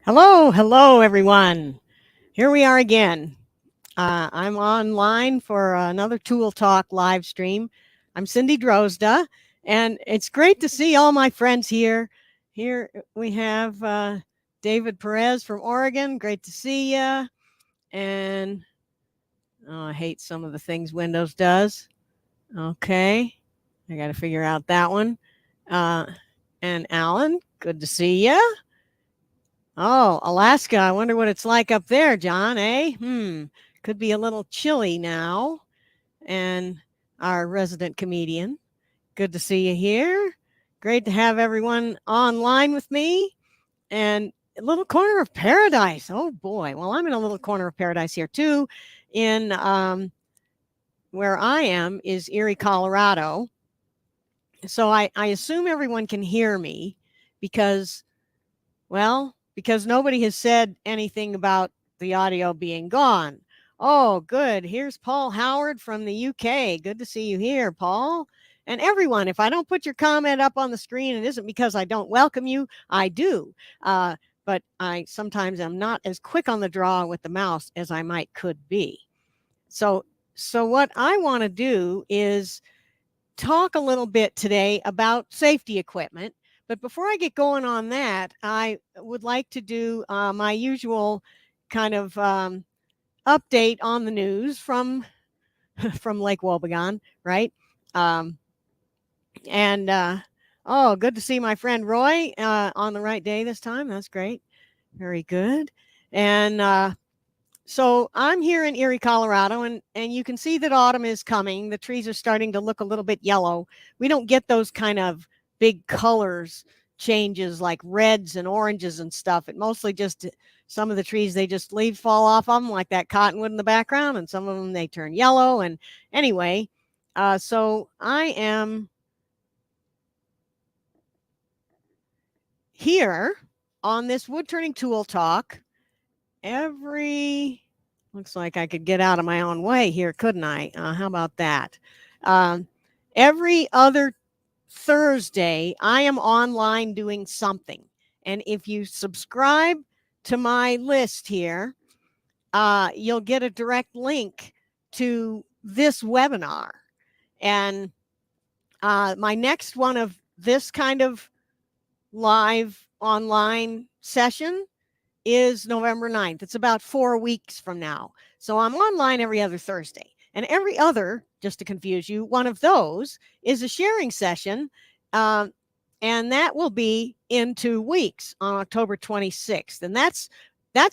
Hello, everyone. Here we are again. I'm online for another Tool Talk live stream. I'm Cindy Drozda, and it's great to see all my friends here. Here we have David Perez from Oregon. Great to see you. And I hate some of the things Windows does. Okay, I got to figure out that one. Uh, and Alan, good to see you. Oh, Alaska. I wonder what it's like up there, John, eh? Could be a little chilly now. And our resident comedian, good to see you here. Great to have everyone online with me. And a little corner of paradise. Oh, boy. Well, I'm in a little corner of paradise here, too. In where I am is Erie, Colorado. So I assume everyone can hear me because because nobody has said anything about the audio being gone. Oh, good. Here's Paul Howard from the UK. Good to see you here, Paul. And everyone, if I don't put your comment up on the screen, it isn't because I don't welcome you. I do. But I sometimes am not as quick on the draw with the mouse as I could be. So what I want to do is talk a little bit today about safety equipment. But before I get going on that, I would like to do my usual kind of update on the news from from Lake Wobegon, right? Oh, good to see my friend Roy on the right day this time. That's great. Very good. And so I'm here in Erie, Colorado, and you can see that autumn is coming. The trees are starting to look a little bit yellow. We don't get those kind of big colors changes like reds and oranges and stuff. It mostly just some of the trees, they just leaves fall off of them like that cottonwood in the background, and some of them they turn yellow. And anyway, so I am here on this wood turning tool talk looks like I could get out of my own way here, couldn't I? How about that? Every other Thursday, I am online doing something. And if you subscribe to my list here, you'll get a direct link to this webinar. And my next one of this kind of live online session is November 9th. It's about 4 weeks from now. So I'm online every other Thursday. And every other, just to confuse you, one of those is a sharing session. And that will be in 2 weeks on October 26th. And that's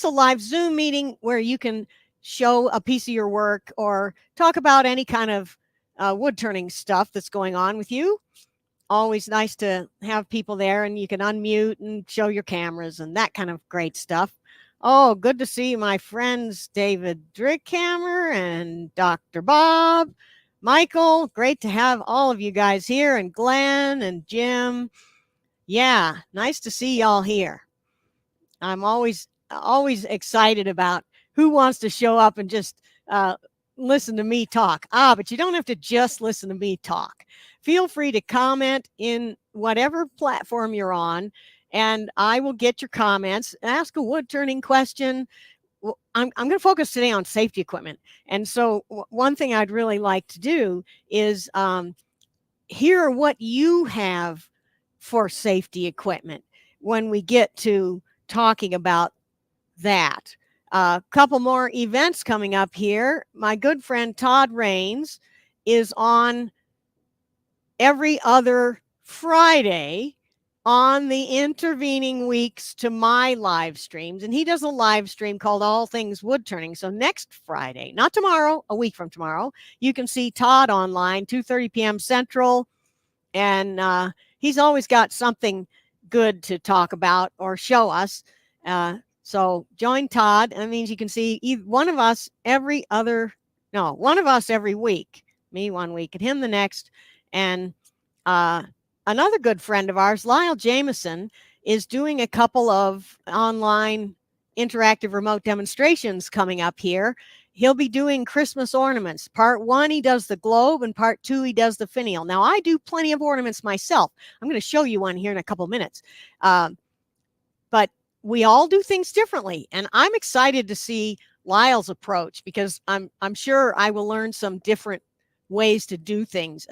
a live Zoom meeting where you can show a piece of your work or talk about any kind of wood turning stuff that's going on with you. Always nice to have people there, and you can unmute and show your cameras and that kind of great stuff. Oh, good to see my friends David Drickhammer and Dr. Bob, Michael. Great to have all of you guys here, and Glenn and Jim. Yeah, nice to see y'all here. I'm always excited about who wants to show up and just listen to me talk. But you don't have to just listen to me talk. Feel free to comment in whatever platform you're on, and I will get your comments. Ask a wood turning question. I'm going to focus today on safety equipment. And so one thing I'd really like to do is hear what you have for safety equipment when we get to talking about that. A couple more events coming up here. My good friend Todd Raines is on every other Friday on the intervening weeks to my live streams. And he does a live stream called All Things Wood Turning. So next Friday, not tomorrow, a week from tomorrow, you can see Todd online, 2:30 p.m. Central. And he's always got something good to talk about or show us. So join Todd. That means you can see one of us every week. Me 1 week and him the next. And another good friend of ours, Lyle Jameson, is doing a couple of online interactive remote demonstrations coming up here. He'll be doing Christmas ornaments. Part 1, he does the globe, and Part 2, he does the finial. Now, I do plenty of ornaments myself. I'm going to show you one here in a couple minutes. But we all do things differently. And I'm excited to see Lyle's approach, because I'm sure I will learn some different ways to do things.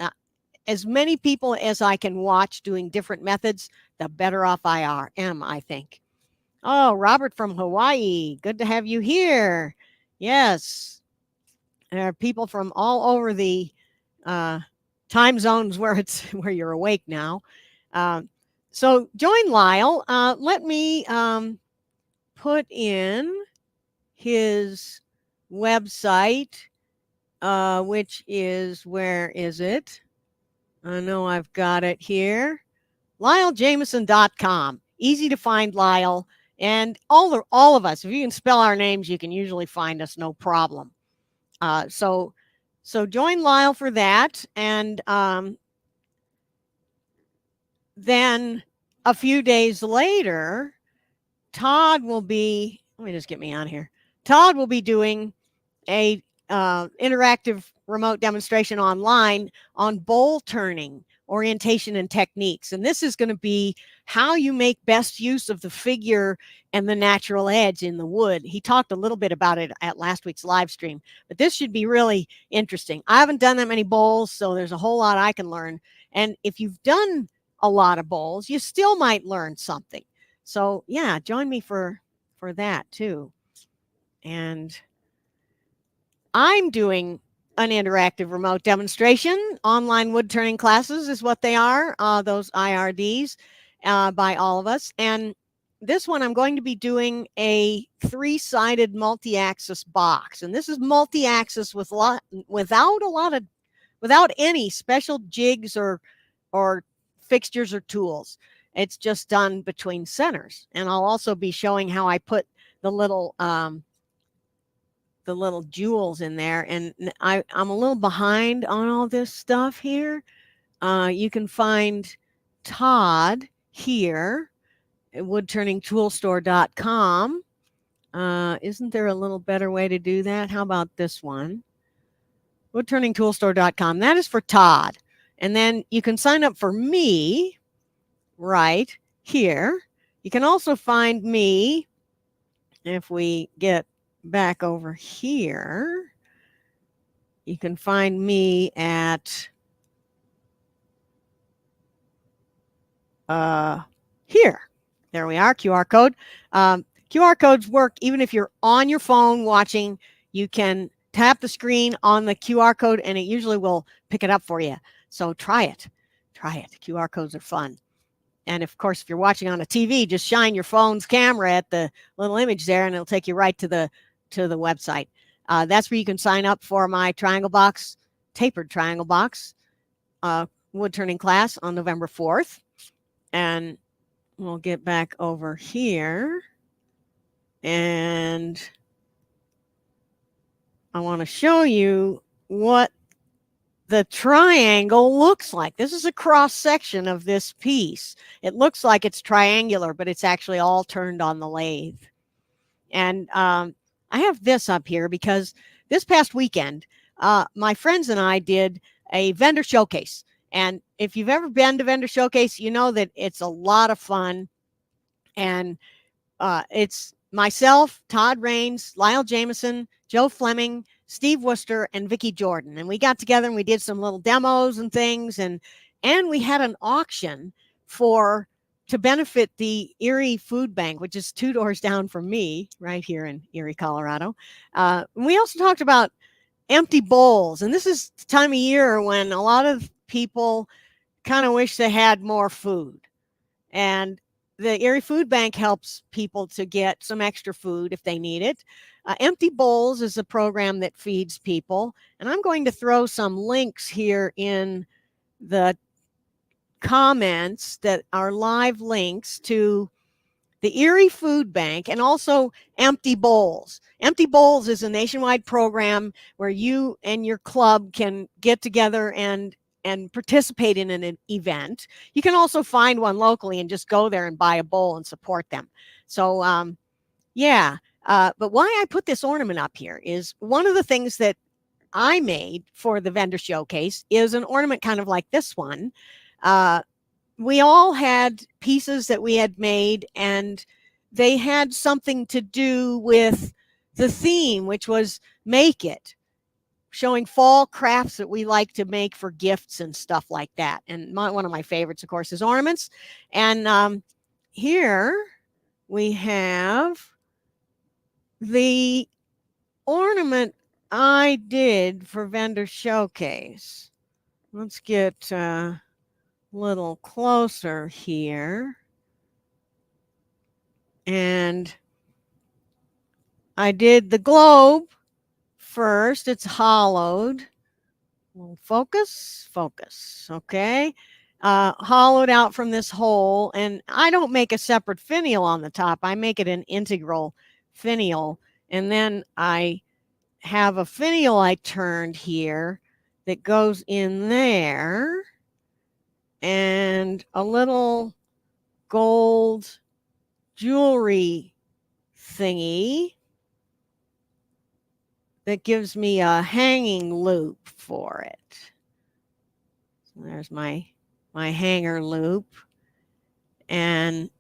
As many people as I can watch doing different methods, the better off I am, I think. Oh, Robert from Hawaii. Good to have you here. Yes. There are people from all over the time zones where where you're awake now. So join Lyle. Let me put in his website, which is, where is it? I know I've got it here. LyleJameson.com. Easy to find Lyle. And all of us, if you can spell our names, you can usually find us, no problem. So join Lyle for that. And then a few days later, Todd will be, let me just get me on here. Todd will be doing a interactive remote demonstration online on bowl turning, orientation, and techniques. And this is going to be how you make best use of the figure and the natural edge in the wood. He talked a little bit about it at last week's live stream, but this should be really interesting. I haven't done that many bowls, so there's a whole lot I can learn. And if you've done a lot of bowls, you still might learn something. So yeah, join me for that too. And I'm doing an interactive remote demonstration. Online wood turning classes is what they are, those IRDs by all of us. And this one, I'm going to be doing a 3-sided multi-axis box. And this is multi-axis without any special jigs or fixtures or tools. It's just done between centers. And I'll also be showing how I put the little jewels in there. And I'm a little behind on all this stuff here. You can find Todd here at woodturningtoolstore.com. Isn't there a little better way to do that? How about this one? Woodturningtoolstore.com. That is for Todd. And then you can sign up for me right here. You can also find me, if we get back over here, you can find me at here. There we are, QR code. QR codes work even if you're on your phone watching. You can tap the screen on the QR code and it usually will pick it up for you. So try it. QR codes are fun. And of course, if you're watching on a TV, just shine your phone's camera at the little image there and it'll take you right to the website. That's where you can sign up for my tapered triangle box wood turning class on November 4th. And we'll get back over here. And I want to show you what the triangle looks like. This is a cross section of this piece. It looks like it's triangular, but it's actually all turned on the lathe. And I have this up here because this past weekend, my friends and I did a vendor showcase. And if you've ever been to vendor showcase, you know that it's a lot of fun. And it's myself, Todd Raines, Lyle Jameson, Joe Fleming, Steve Worcester, and Vicki Jordan. And we got together and we did some little demos and things. And we had an auction to benefit the Erie Food Bank, which is 2 doors down from me, right here in Erie, Colorado. We also talked about empty bowls. And this is the time of year when a lot of people kind of wish they had more food. And the Erie Food Bank helps people to get some extra food if they need it. Empty Bowls is a program that feeds people. And I'm going to throw some links here in the comments that are live links to the Erie Food Bank and also Empty Bowls. Empty Bowls is a nationwide program where you and your club can get together and participate in an event. You can also find one locally and just go there and buy a bowl and support them. So yeah, but why I put this ornament up here is one of the things that I made for the vendor showcase is an ornament kind of like this one. We all had pieces that we had made, and they had something to do with the theme, which was Make It, showing fall crafts that we like to make for gifts and stuff like that. And one of my favorites, of course, is ornaments. And here we have the ornament I did for Vendor Showcase. Let's get a little closer here. And I did the globe first. It's hollowed. We'll focus. Okay. Hollowed out from this hole. And I don't make a separate finial on the top. I make it an integral finial. And then I have a finial I turned here that goes in there. And a little gold jewelry thingy that gives me a hanging loop for it. So there's my hanger loop. And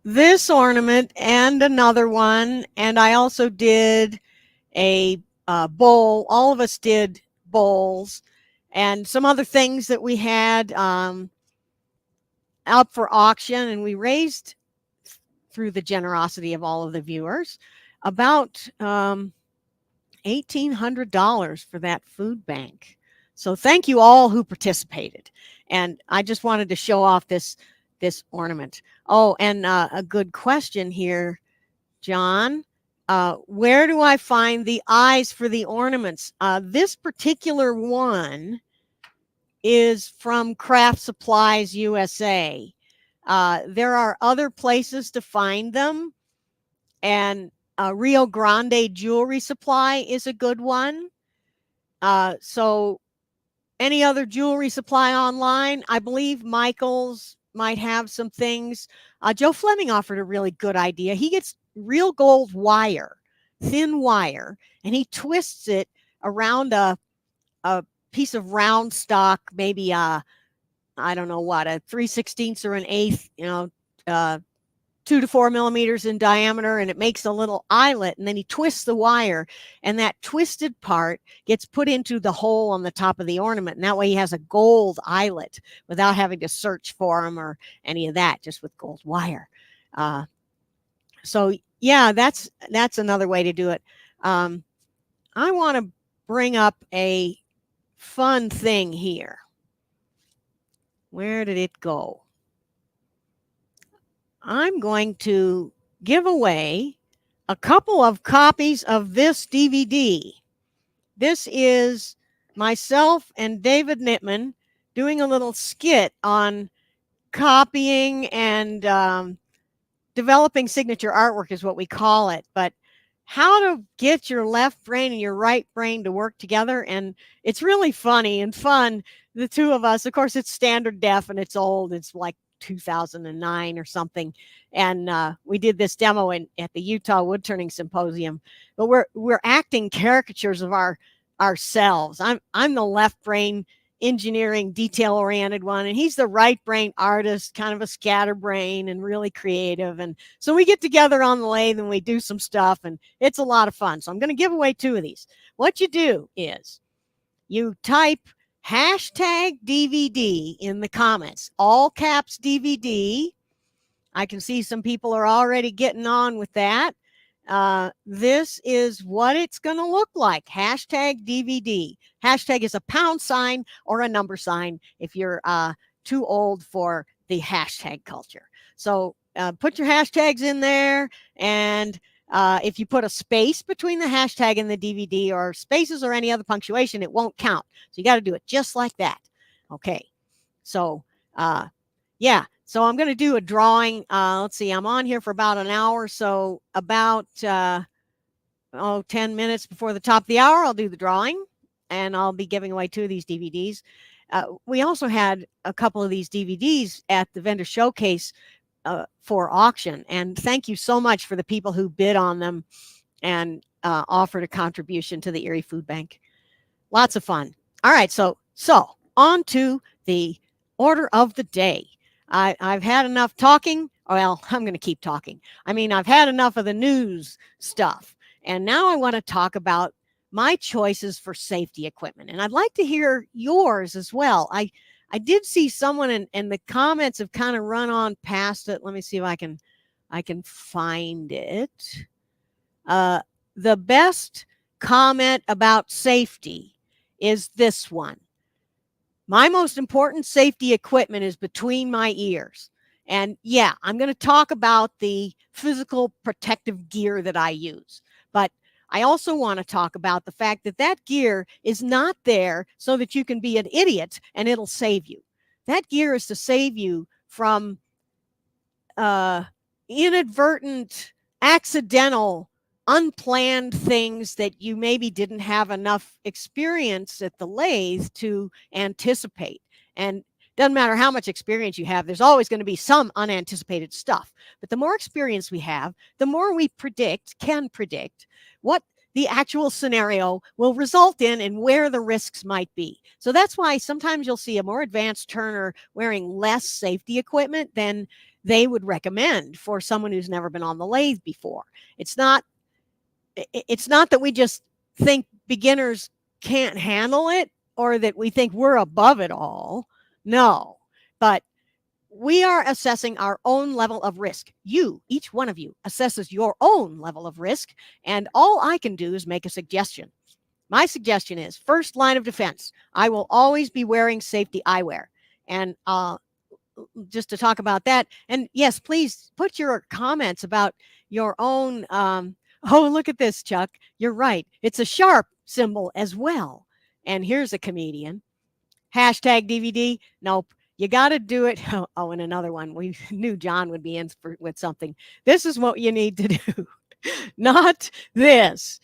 this ornament and another one. And I also did a bowl. All of us did bowls and some other things that we had out for auction. And we raised, through the generosity of all of the viewers, about $1,800 for that food bank. So thank you all who participated. And I just wanted to show off this ornament. Oh, and a good question here, John. Where do I find the eyes for the ornaments? This particular one is from Craft Supplies USA. There are other places to find them, and Rio Grande Jewelry Supply is a good one. So any other jewelry supply online, I believe Michael's might have some things. Joe Fleming offered a really good idea. He gets real gold wire, thin wire, and he twists it around a piece of round stock, maybe I don't know what, a 3/16 or an eighth, 2 to 4 millimeters in diameter, and it makes a little eyelet, and then he twists the wire, and that twisted part gets put into the hole on the top of the ornament, and that way he has a gold eyelet without having to search for them or any of that, just with gold wire. So yeah, that's another way to do it. I want to bring up a fun thing here. Where did it go? I'm going to give away a couple of copies of this DVD. This is myself and David Nittman doing a little skit on copying and developing signature artwork is what we call it. But how to get your left brain and your right brain to work together. And it's really funny and fun. The two of us, of course, it's standard def and it's old. It's like 2009 or something, and we did this demo at the Utah Woodturning Symposium. But we're acting caricatures of ourselves. I'm the left brain engineering, detail oriented one, and he's the right brain artist, kind of a scatterbrain and really creative. And so we get together on the lathe and we do some stuff, and it's a lot of fun. So I'm going to give away 2 of these. What you do is you type #DVD in the comments, all caps DVD. I can see some people are already getting on with that. This is what it's going to look like. #DVD. Hashtag is a £sign or a $sign if you're too old for the hashtag culture. So put your hashtags in there, and if you put a space between the hashtag and the DVD, or spaces or any other punctuation, it won't count. So you got to do it just like that. Okay. So, yeah. So I'm going to do a drawing. Let's see. I'm on here for about an hour. So about 10 minutes before the top of the hour, I'll do the drawing, and I'll be giving away 2 of these DVDs. We also had a couple of these DVDs at the vendor showcase for auction, and thank you so much for the people who bid on them and offered a contribution to the Erie Food Bank. Lots of fun. All right, so on to the order of the day. I've had enough talking. Well, I'm going to keep talking. I mean, I've had enough of the news stuff. And now I want to talk about my choices for safety equipment. And I'd like to hear yours as well. I did see someone and the comments have kind of run on past it. Let me see if I can find it. Uh, the best comment about safety is this one. My most important safety equipment is between my ears. And yeah, I'm going to talk about the physical protective gear that I use. But I also want to talk about the fact that that gear is not there so that you can be an idiot and it'll save you. That gear is to save you from uh, inadvertent, accidental, unplanned things that you maybe didn't have enough experience at the lathe to anticipate. And doesn't matter how much experience you have, there's always going to be some unanticipated stuff. But the more experience we have, the more we can predict what the actual scenario will result in and where the risks might be. So that's why sometimes you'll see a more advanced turner wearing less safety equipment than they would recommend for someone who's never been on the lathe before. It's not that we just think beginners can't handle it or that we think we're above it all. No, but we are assessing our own level of risk. Each one of you assesses your own level of risk, and all I can do is make a suggestion. My suggestion is first line of defense. I will always be wearing safety eyewear. And just to talk about that. And yes, please put your comments about your own. Oh, look at this, Chuck. You're right. It's a sharp symbol as well. And here's a comedian. Hashtag DVD. Nope. You got to do it. Oh, and another one. We knew John would be in with something. This is what you need to do. Not this.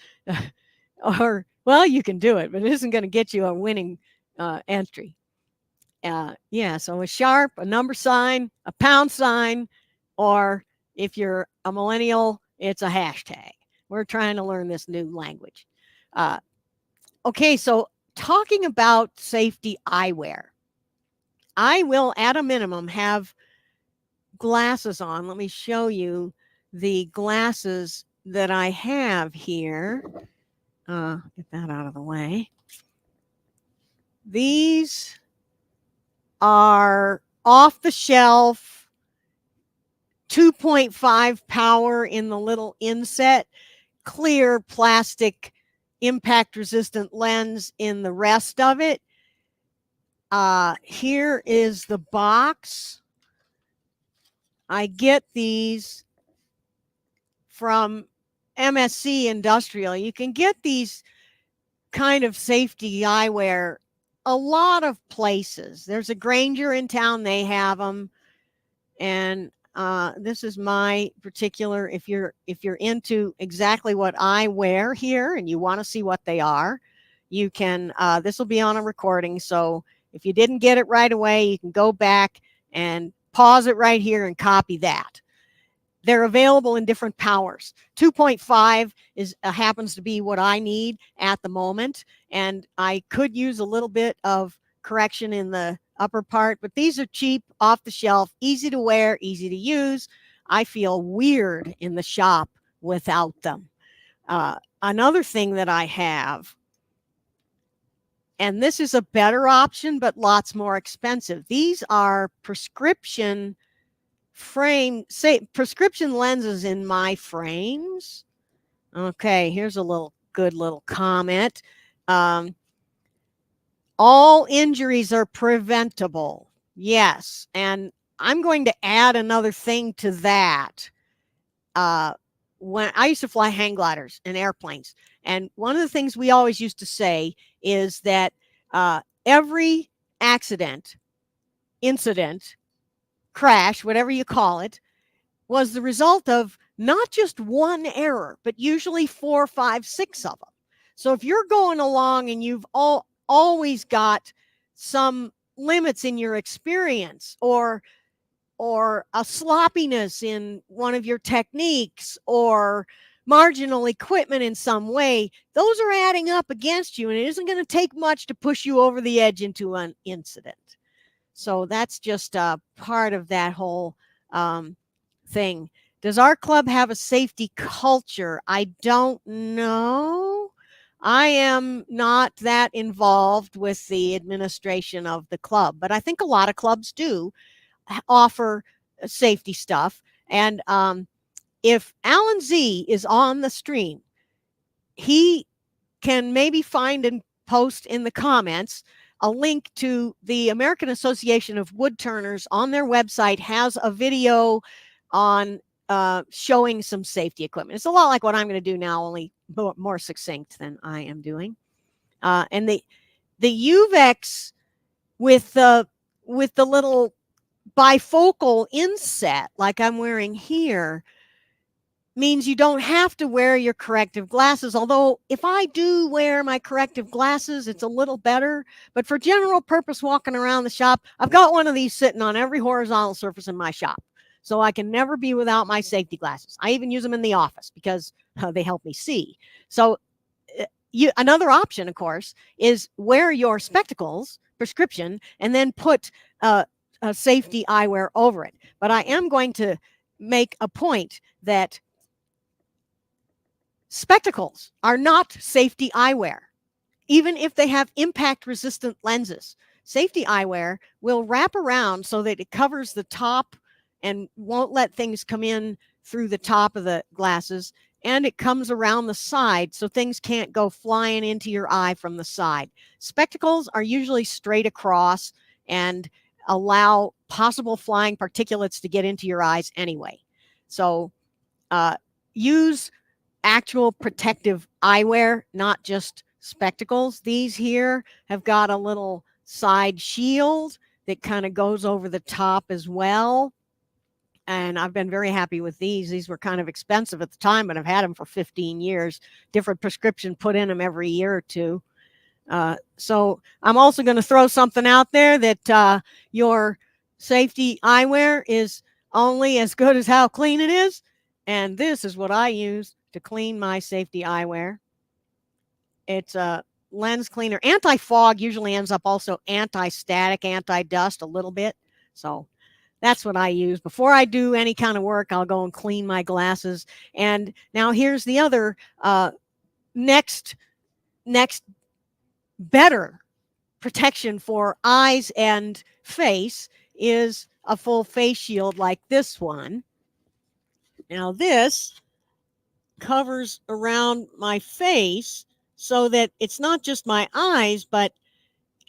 Or, well, you can do it, but it isn't going to get you a winning entry. Yeah, so a sharp, a number sign, a pound sign, or if you're a millennial, it's a hashtag. We're trying to learn this new language. Okay, so talking about safety eyewear, I will at a minimum have glasses on. Let me show you the glasses that I have here. Get that out of the way. These are off the shelf 2.5 power in the little inset, clear plastic impact resistant lens in the rest of it. Here is the box. I get these from MSC Industrial. You can get these kind of safety eyewear a lot of places. There's a Granger in town, they have them. And this is my particular, if you're into exactly what I wear here and you want to see what they are, you can, this will be on a recording. So if you didn't get it right away, you can go back and pause it right here and copy that. They're available in different powers. 2.5 is happens to be what I need at the moment. And I could use a little bit of correction in the upper part, but these are cheap, off the shelf, easy to wear, easy to use. I feel weird in the shop without them. Another thing that I have, and this is a better option, but lots more expensive. These are prescription prescription lenses in my frames. Okay, here's a good little comment. All injuries are preventable. Yes. And I'm going to add another thing to that. When I used to fly hang gliders in airplanes, and one of the things we always used to say is that every incident, crash, whatever you call it, was the result of not just one error, but usually 4, 5, 6 of them. So if you're going along and you've always got some limits in your experience or a sloppiness in one of your techniques or marginal equipment in some way, those are adding up against you, and it isn't going to take much to push you over the edge into an incident. So that's just a part of that whole thing. Does our club have a safety culture? I don't know. I am not that involved with the administration of the club, but I think a lot of clubs do offer safety stuff. And if Alan Z is on the stream, he can maybe find and post in the comments a link to the American Association of Woodturners. On their website has a video on showing some safety equipment. It's a lot like what I'm going to do now, only more succinct than I am doing. And the UVEX with the little bifocal inset like I'm wearing here means you don't have to wear your corrective glasses. Although if I do wear my corrective glasses, it's a little better. But for general purpose walking around the shop, I've got one of these sitting on every horizontal surface in my shop. So I can never be without my safety glasses. I even use them in the office because they help me see. So another option, of course, is wear your spectacles, prescription, and then put a safety eyewear over it. But I am going to make a point that spectacles are not safety eyewear, even if they have impact-resistant lenses. Safety eyewear will wrap around so that it covers the top and won't let things come in through the top of the glasses, and it comes around the side so things can't go flying into your eye from the side. Spectacles are usually straight across and allow possible flying particulates to get into your eyes anyway. So use actual protective eyewear, not just spectacles. These here have got a little side shield that kind of goes over the top as well. And I've been very happy with these. These were kind of expensive at the time, but I've had them for 15 years. Different prescription put in them every year or two. So I'm also going to throw something out there that your safety eyewear is only as good as how clean it is. And this is what I use to clean my safety eyewear. It's a lens cleaner. Anti-fog usually ends up also anti-static, anti-dust a little bit. So that's what I use. Before I do any kind of work, I'll go and clean my glasses. And now here's the other next better protection for eyes and face is a full face shield like this one. Now this covers around my face so that it's not just my eyes, but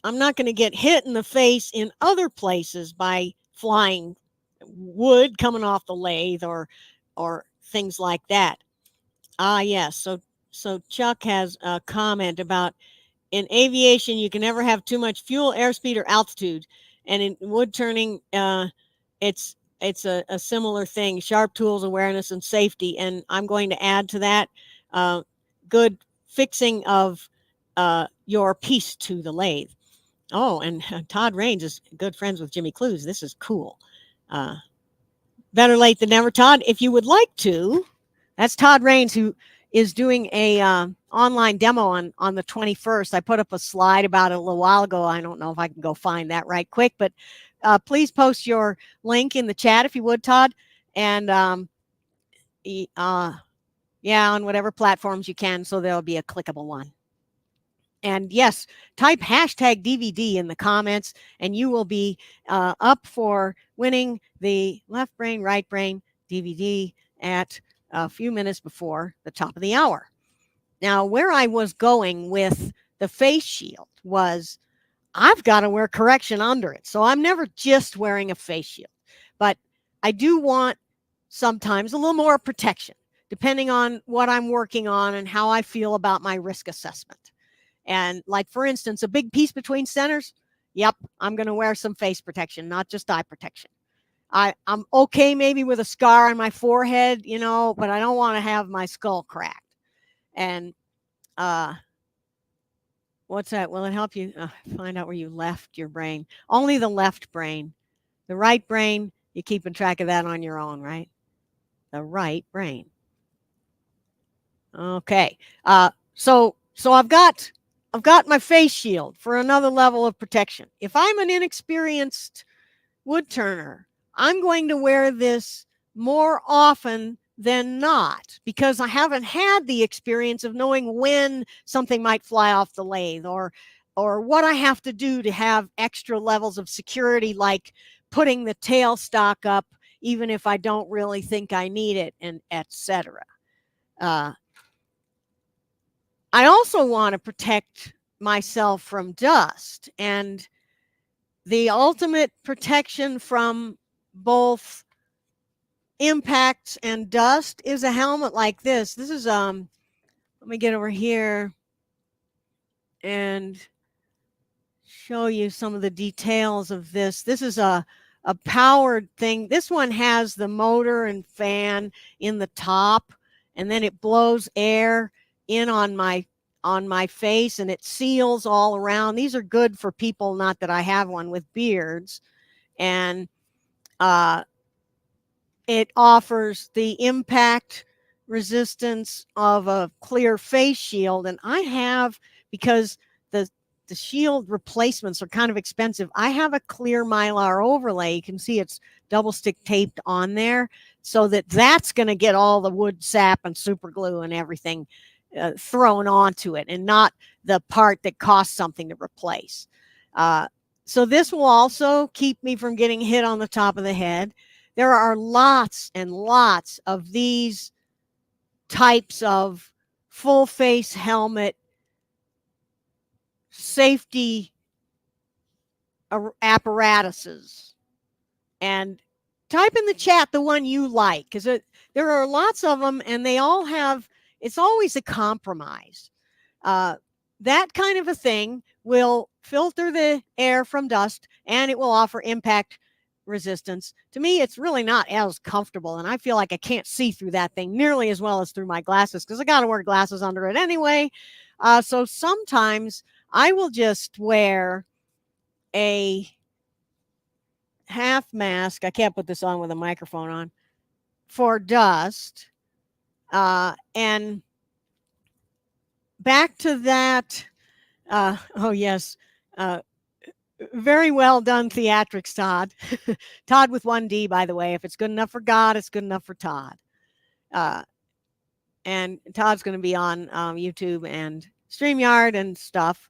I'm not going to get hit in the face in other places by flying wood coming off the lathe or things like that. Yes. So Chuck has a comment about in aviation you can never have too much fuel, airspeed, or altitude, and in wood turning it's a similar thing: sharp tools, awareness, and safety. And I'm going to add to that good fixing of your piece to the lathe. Oh, and Todd Raines is good friends with Jimmy Clues. This is cool. Better late than never, Todd. If you would like to, that's Todd Raines, who is doing a online demo on the 21st. I put up a slide about it a little while ago. I don't know if I can go find that right quick, but please post your link in the chat if you would, Todd. And yeah, on whatever platforms you can, so there'll be a clickable one. And yes, type hashtag DVD in the comments, and you will be up for winning the Left Brain, Right Brain DVD at a few minutes before the top of the hour. Now, where I was going with the face shield was I've got to wear correction under it. So I'm never just wearing a face shield, but I do want sometimes a little more protection, depending on what I'm working on and how I feel about my risk assessment. And like, for instance, a big piece between centers. Yep, I'm going to wear some face protection, not just eye protection. I'm okay maybe with a scar on my forehead, you know, but I don't want to have my skull cracked. And what's that? Will it help you find out where you left your brain? Only the left brain. The right brain, you're keeping track of that on your own, right? The right brain. Okay. So I've got my face shield for another level of protection. If I'm an inexperienced wood turner, I'm going to wear this more often than not, because I haven't had the experience of knowing when something might fly off the lathe, or what I have to do to have extra levels of security, like putting the tailstock up even if I don't really think I need it, and etc. I also want to protect myself from dust, and the ultimate protection from both impacts and dust is a helmet like this. This is let me get over here and show you some of the details of this. This is a powered thing. This one has the motor and fan in the top, and then it blows air in on my face, and it seals all around. These are good for people, not that I have one, with beards. And it offers the impact resistance of a clear face shield. And I have, because the shield replacements are kind of expensive, I have a clear Mylar overlay. You can see it's double stick taped on there, so that's going to get all the wood sap and super glue and everything thrown onto it, and not the part that costs something to replace. So this will also keep me from getting hit on the top of the head. There are lots and lots of these types of full face helmet safety apparatuses. And type in the chat the one you like, because there are lots of them, and they all have, it's always a compromise. That kind of a thing will filter the air from dust, and it will offer impact resistance. To me, it's really not as comfortable, and I feel like I can't see through that thing nearly as well as through my glasses, because I got to wear glasses under it anyway. So sometimes I will just wear a half mask. I can't put this on with a microphone on, for dust. And back to that. Oh yes. Very well done theatrics, Todd. Todd with 1D, by the way. If it's good enough for God, it's good enough for Todd. And Todd's going to be on YouTube and StreamYard and stuff.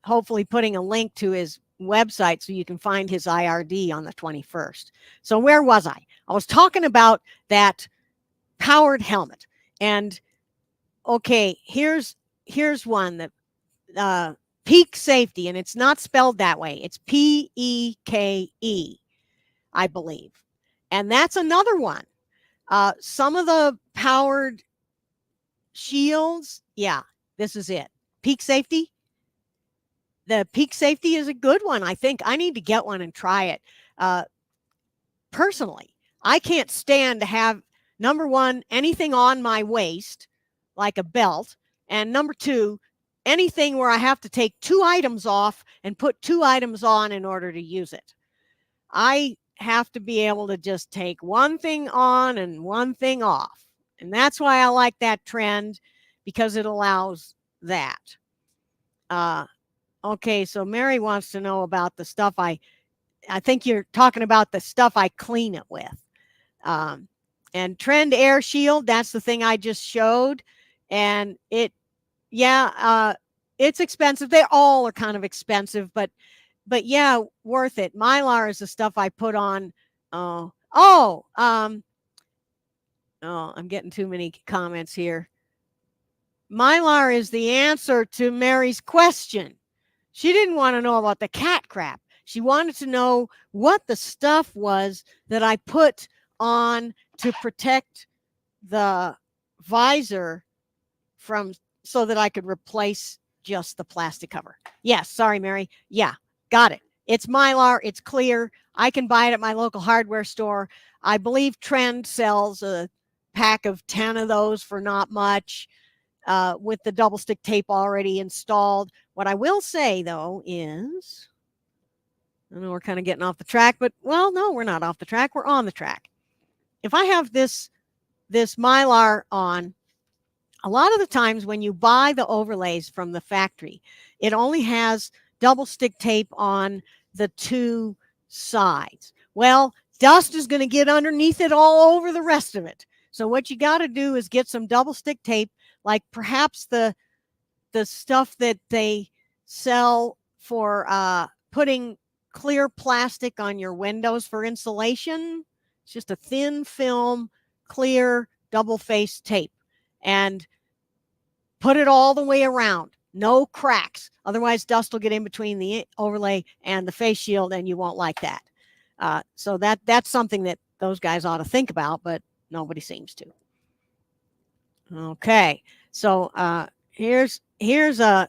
Hopefully putting a link to his website so you can find his IRD on the 21st. So where was I? I was talking about that powered helmet. And okay, here's one that Peak Safety, and it's not spelled that way. It's P-E-K-E, I believe. And that's another one. Some of the powered shields, yeah, this is it. Peak Safety. The Peak Safety is a good one. I think I need to get one and try it. Personally, I can't stand to have, number one, anything on my waist, like a belt, and number two, anything where I have to take 2 items off and put 2 items on in order to use it. I have to be able to just take one thing on and one thing off. And that's why I like that trend, because it allows that. Okay, so Mary wants to know about the stuff I think you're talking about the stuff I clean it with. And Trend Air Shield, that's the thing I just showed. And it's expensive. They all are kind of expensive, but yeah, worth it. Mylar is the stuff I put on. I'm getting too many comments here. Mylar is the answer to Mary's question. She didn't want to know about the cat crap. She wanted to know what the stuff was that I put on to protect the visor so that I could replace just the plastic cover. Yes, sorry, Mary. Yeah, got it. It's Mylar. It's clear. I can buy it at my local hardware store. I believe Trend sells a pack of 10 of those for not much, with the double stick tape already installed. What I will say, though, is, I know we're kind of getting off the track, but, well, no, we're not off the track. We're on the track. If I have this Mylar on, a lot of the times when you buy the overlays from the factory, it only has double stick tape on the 2 sides. Well, dust is going to get underneath it all over the rest of it. So what you got to do is get some double stick tape, like perhaps the stuff that they sell for putting clear plastic on your windows for insulation. It's just a thin film, clear, double-faced tape. And put it all the way around. No cracks. Otherwise, dust will get in between the overlay and the face shield, and you won't like that. So that's something that those guys ought to think about, but nobody seems to. Okay, so here's a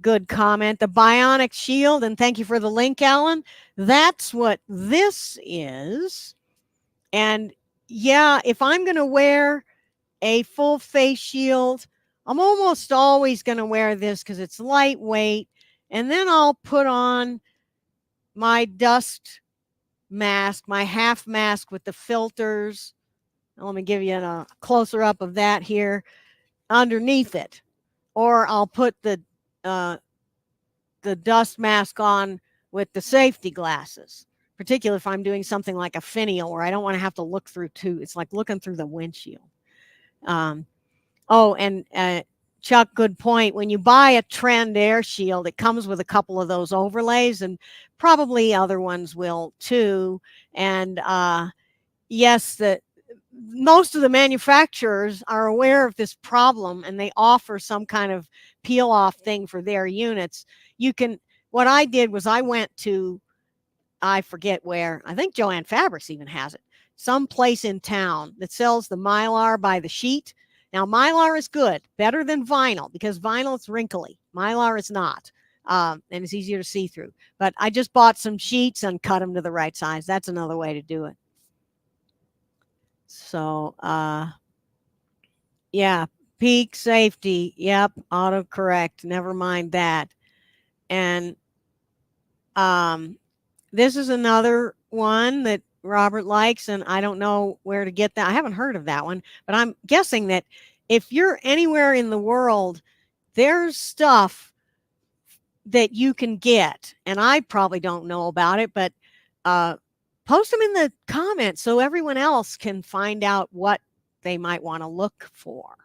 good comment. The bionic shield, and thank you for the link, Alan. That's what this is. And yeah, if I'm going to wear a full face shield, I'm almost always going to wear this because it's lightweight. And then I'll put on my dust mask, my half mask with the filters. Let me give you a closer up of that here underneath it. Or I'll put the dust mask on with the safety glasses, particularly if I'm doing something like a finial where I don't want to have to look through two. It's like looking through the windshield. Oh, and Chuck, good point. When you buy a Trend Air Shield, it comes with a couple of those overlays, and probably other ones will too. And yes, most of the manufacturers are aware of this problem, and they offer some kind of peel-off thing for their units. What I did was I went to, I forget where, I think Joann Fabrics even has it, some place in town that sells the Mylar by the sheet. Now, Mylar is good, better than vinyl, because vinyl is wrinkly. Mylar is not, and it's easier to see through. But I just bought some sheets and cut them to the right size. That's another way to do it. So, yeah, peak safety. Yep, autocorrect. Never mind that. And this is another one that Robert likes, and I don't know where to get that. I haven't heard of that one, but I'm guessing that if you're anywhere in the world, there's stuff that you can get, and I probably don't know about it, but post them in the comments so everyone else can find out what they might want to look for.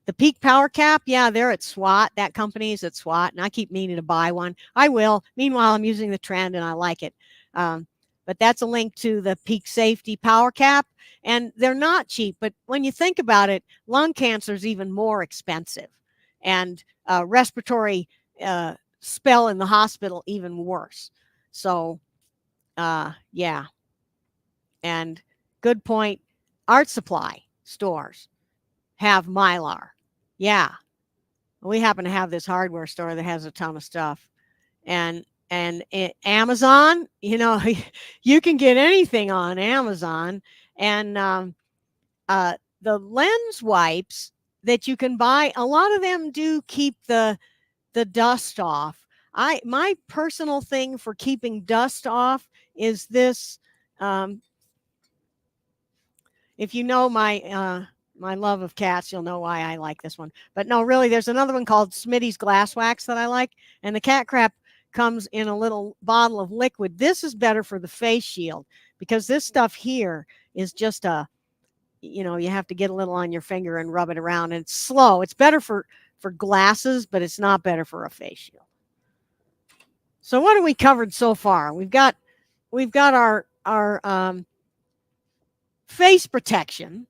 The Peak Power Cap, yeah, they're at SWAT. That company is at SWAT, and I keep meaning to buy one. I will. Meanwhile, I'm using the Trend, and I like it. But that's a link to the Peak Safety Power Cap, and they're not cheap. But when you think about it, lung cancer is even more expensive, and respiratory spell in the hospital even worse. So, yeah. And good point. Art supply stores have Mylar. Yeah. We happen to have this hardware store that has a ton of stuff. And Amazon, you know, you can get anything on Amazon. And the lens wipes that you can buy, a lot of them do keep the dust off. My personal thing for keeping dust off is this. If you know my my love of cats, you'll know why I like this one. But no, really, there's another one called Smitty's Glass Wax that I like. And the cat crap comes in a little bottle of liquid. This is better for the face shield because this stuff here is just you know, you have to get a little on your finger and rub it around, and it's slow. It's better for glasses, but it's not better for a face shield. So what have we covered so far? We've got our face protection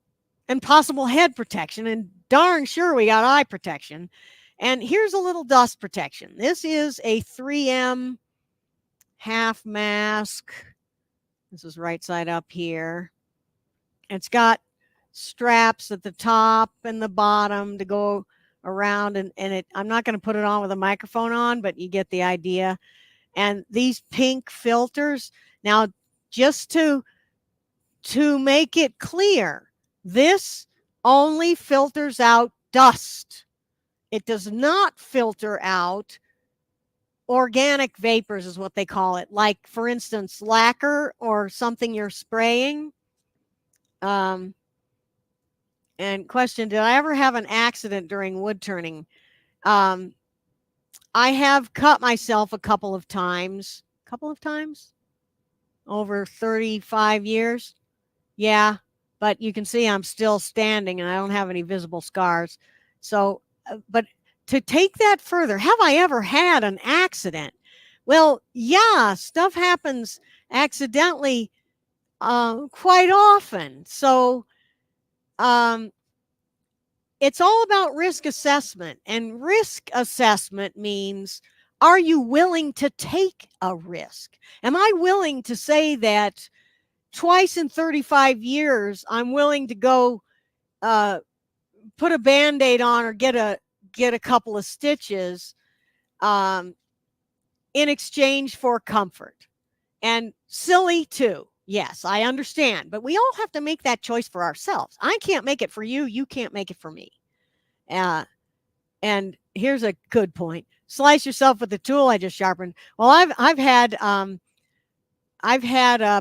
and possible head protection, and darn sure we got eye protection. And here's a little dust protection. This is a 3M half mask. This is right side up here. It's got straps at the top and the bottom to go around, and I'm not going to put it on with a microphone on, but you get the idea. And these pink filters, now just to make it clear, this only filters out dust. It does not filter out organic vapors, is what they call it. Like, for instance, lacquer or something you're spraying. And question, did I ever have an accident during wood turning? I have cut myself a couple of times. over 35 years. Yeah, but you can see I'm still standing and I don't have any visible scars. So, but to take that further, have I ever had an accident? Well, yeah, stuff happens accidentally quite often. So, um, it's all about risk assessment. And risk assessment means, are you willing to take a risk? Am I willing to say that twice in 35 years, I'm willing to go uh, put a Band-Aid on or get a couple of stitches um, in exchange for comfort? And silly too. Yes, I understand. But we all have to make that choice for ourselves. I can't make it for you. You can't make it for me. Uh, and here's a good point. Slice yourself with the tool I just sharpened. Well, I've had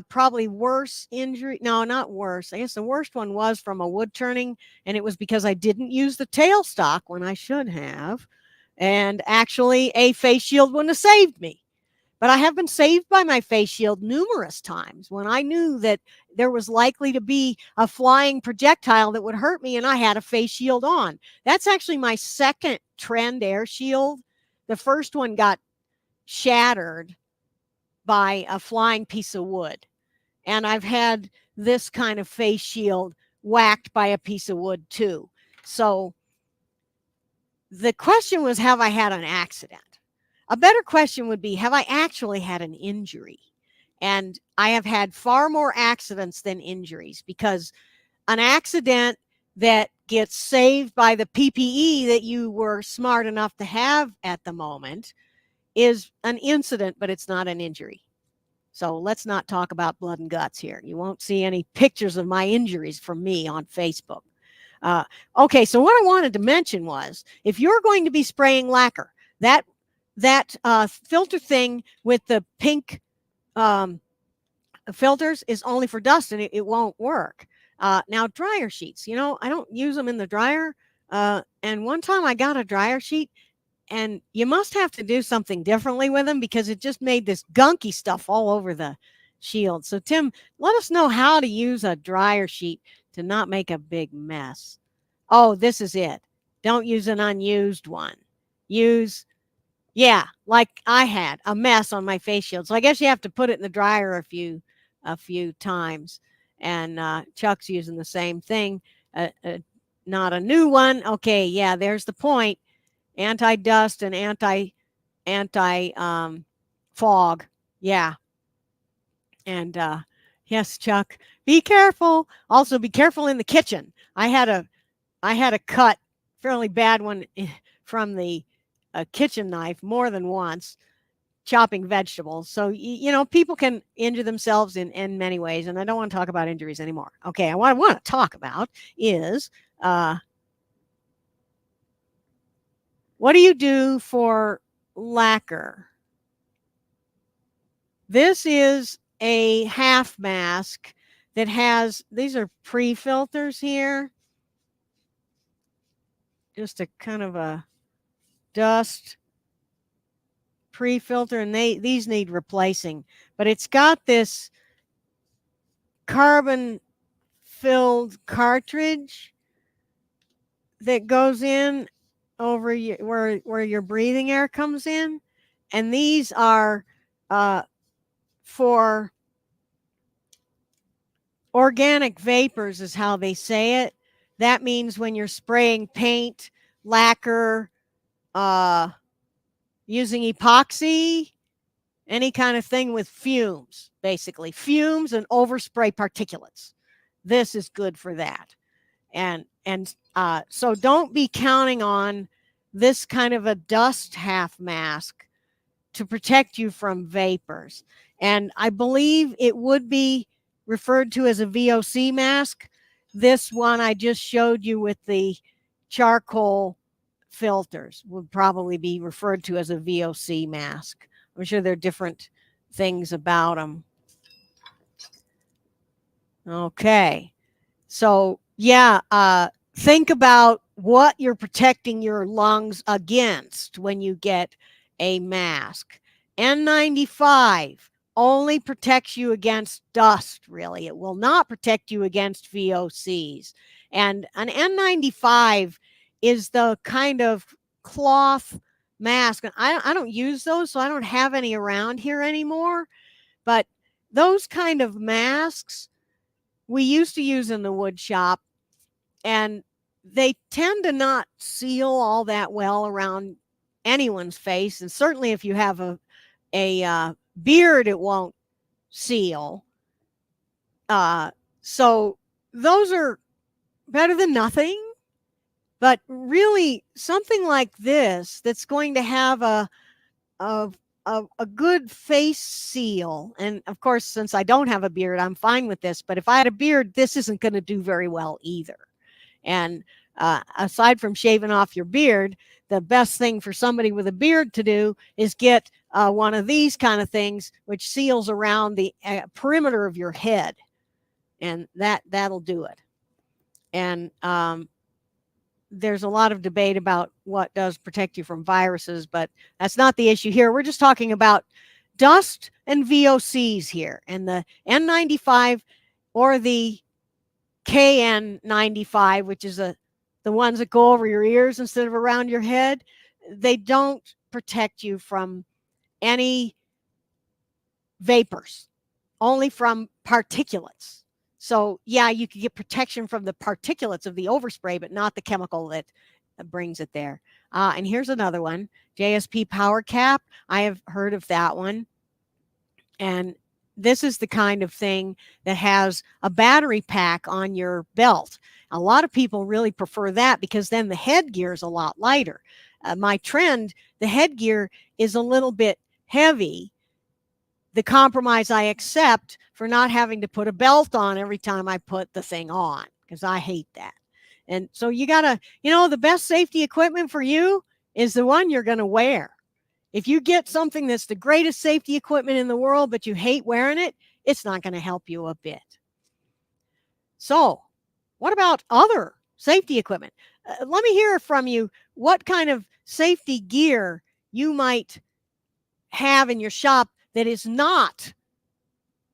probably worse injury. No, not worse. I guess the worst one was from a wood turning, and it was because I didn't use the tailstock when I should have. And actually, a face shield wouldn't have saved me. But I have been saved by my face shield numerous times when I knew that there was likely to be a flying projectile that would hurt me, and I had a face shield on. That's actually my second trend air shield. The first one got shattered by a flying piece of wood. And I've had this kind of face shield whacked by a piece of wood too. So the question was, have I had an accident? A better question would be, have I actually had an injury? And I have had far more accidents than injuries, because an accident that gets saved by the PPE that you were smart enough to have at the moment is an incident, but it's not an injury. So let's not talk about blood and guts here. You won't see any pictures of my injuries from me on Facebook. Okay, so what I wanted to mention was, if you're going to be spraying lacquer, that filter thing with the pink filters is only for dust, and it won't work. Now, dryer sheets, I don't use them in the dryer. And one time I got a dryer sheet, and you must have to do something differently with them, because it just made this gunky stuff all over the shield. So Tim, let us know how to use a dryer sheet to not make a big mess. Oh, this is it. Don't use an unused one. Use, yeah, like I had a mess on my face shield. So I guess you have to put it in the dryer a few times. And Chuck's using the same thing. Not a new one. Okay, yeah, there's the point. Anti-dust and anti fog. Yeah. And yes, Chuck, be careful. Also, be careful in the kitchen. I had a cut, fairly bad one, from the kitchen knife more than once, chopping vegetables. So people can injure themselves in many ways, and I don't want to talk about injuries anymore. Okay, what I want to talk about is what do you do for lacquer? This is a half mask that has, these are pre-filters here. Just a kind of a dust pre-filter, and these need replacing. But it's got this carbon filled cartridge that goes in over where your breathing air comes in, and these are for organic vapors, is how they say it. That means when you're spraying paint, lacquer, using epoxy, any kind of thing with fumes, basically fumes and overspray particulates. This is good for that. And so don't be counting on this kind of a dust half mask to protect you from vapors. And I believe it would be referred to as a VOC mask. This one I just showed you with the charcoal filters would probably be referred to as a VOC mask. I'm sure there are different things about them. Okay. So, yeah, think about what you're protecting your lungs against when you get a mask. N95, only protects you against dust, really. It will not protect you against VOCs. And an N95 is the kind of cloth mask. I don't use those, so I don't have any around here anymore. But those kind of masks we used to use in the wood shop, and they tend to not seal all that well around anyone's face. And certainly if you have a beard, it won't seal. So those are better than nothing. But really, something like this that's going to have a good face seal. And of course, since I don't have a beard, I'm fine with this. But if I had a beard, this isn't going to do very well either. And aside from shaving off your beard, the best thing for somebody with a beard to do is get one of these kind of things, which seals around the perimeter of your head. And that'll do it. And there's a lot of debate about what does protect you from viruses, but that's not the issue here. We're just talking about dust and VOCs here. And the N95 or the KN95, which is the ones that go over your ears instead of around your head, they don't protect you from any vapors, only from particulates. So yeah, you could get protection from the particulates of the overspray, but not the chemical that brings it there. And here's another one, JSP Power Cap. I have heard of that one. And this is the kind of thing that has a battery pack on your belt. A lot of people really prefer that because then the headgear is a lot lighter. My trend, the headgear is a little bit heavy. The compromise I accept for not having to put a belt on every time I put the thing on, because I hate that. And so you gotta, the best safety equipment for you is the one you're gonna wear. If you get something that's the greatest safety equipment in the world, but you hate wearing it, it's not gonna help you a bit. So what about other safety equipment? Let me hear from you what kind of safety gear you might have in your shop that is not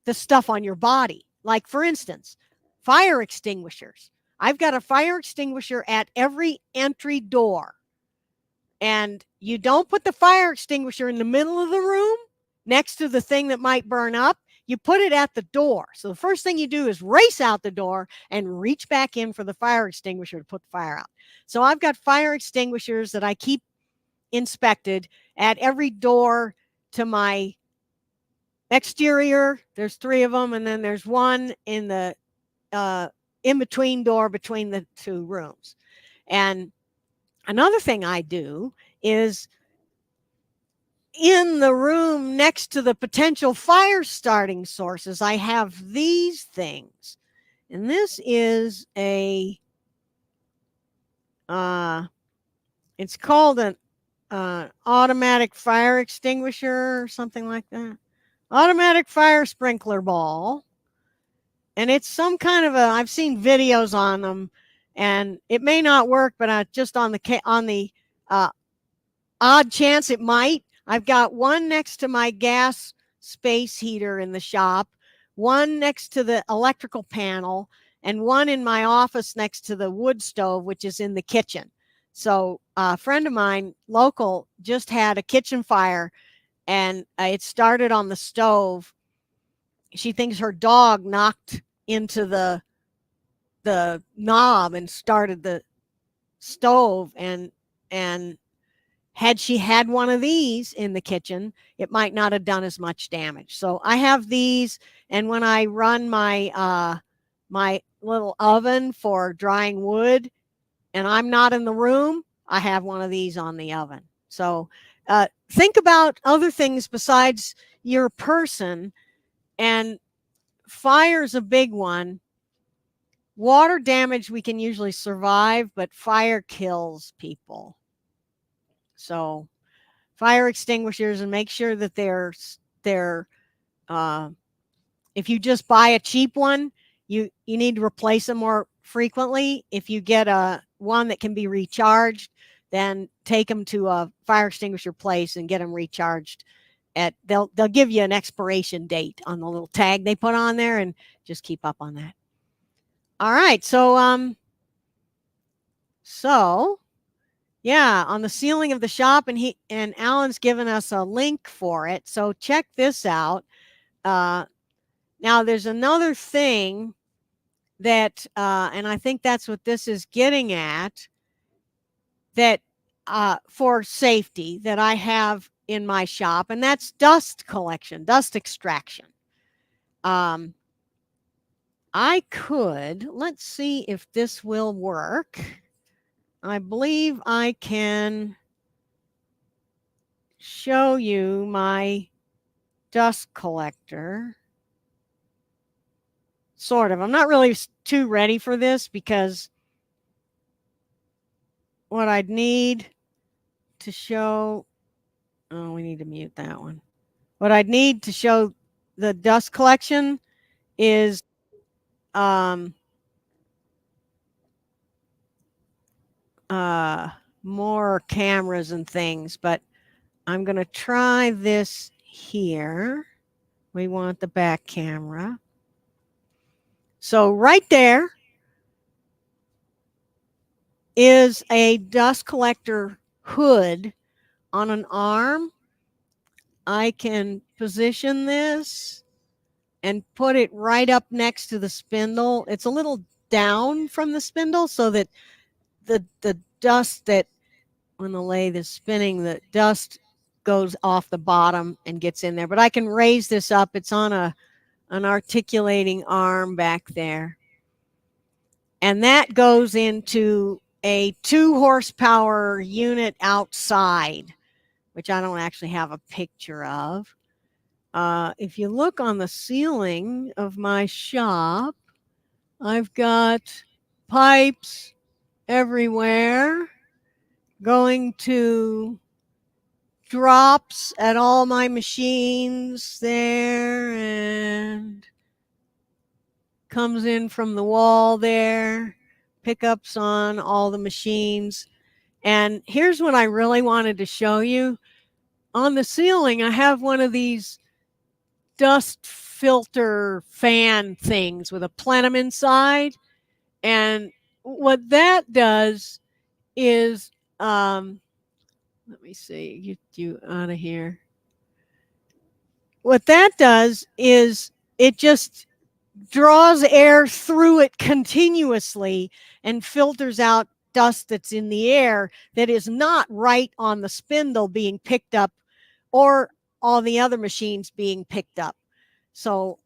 the stuff on your body. Like, for instance, fire extinguishers. I've got a fire extinguisher at every entry door. And you don't put the fire extinguisher in the middle of the room next to the thing that might burn up. You put it at the door. So the first thing you do is race out the door and reach back in for the fire extinguisher to put the fire out. So I've got fire extinguishers that I keep inspected at every door to my exterior. There's 3 of them, and then there's one in the in-between door between the 2 rooms. And another thing I do is in the room next to the potential fire starting sources, I have these things. And this is it's called an automatic fire extinguisher or something like that. Automatic fire sprinkler ball. And it's some kind of I've seen videos on them, and it may not work, but just on the odd chance it might, I've got one next to my gas space heater in the shop, one next to the electrical panel, and one in my office next to the wood stove, which is in the kitchen. So a friend of mine, local, just had a kitchen fire, and it started on the stove. She thinks her dog knocked into the knob and started the stove, and had she had one of these in the kitchen, it might not have done as much damage. So I have these, and when I run my my little oven for drying wood and I'm not in the room, I have one of these on the oven. So think about other things besides your person, and fire's a big one. Water damage we can usually survive, but fire kills people. So fire extinguishers, and make sure that they're if you just buy a cheap one, you need to replace them more frequently. If you get one that can be recharged, then take them to a fire extinguisher place and get them recharged they'll give you an expiration date on the little tag they put on there, and just keep up on that. All right, so yeah, on the ceiling of the shop, and Alan's given us a link for it. So check this out. Now there's another thing that, and I think that's what this is getting at, that for safety that I have in my shop, and that's dust collection, dust extraction. I could, let's see if this will work. I believe I can show you my dust collector. Sort of. I'm not really too ready for this, because what I'd need to show, oh, we need to mute that one. What I'd need to show the dust collection is more cameras and things, but I'm going to try this here. We want the back camera. So right there is a dust collector hood on an arm. I can position this and put it right up next to the spindle. It's a little down from the spindle so that the dust that, when the lathe is spinning, the dust goes off the bottom and gets in there. But I can raise this up. It's on an articulating arm back there. And that goes into a 2-horsepower unit outside, which I don't actually have a picture of. If you look on the ceiling of my shop, I've got pipes everywhere going to drops at all my machines there, and comes in from the wall there, pickups on all the machines. And here's what I really wanted to show you. On the ceiling, I have one of these dust filter fan things with a plenum inside. And what that does is, let me see, get you out of here. What that does is it just draws air through it continuously and filters out dust that's in the air that is not right on the spindle being picked up, or all the other machines being picked up. So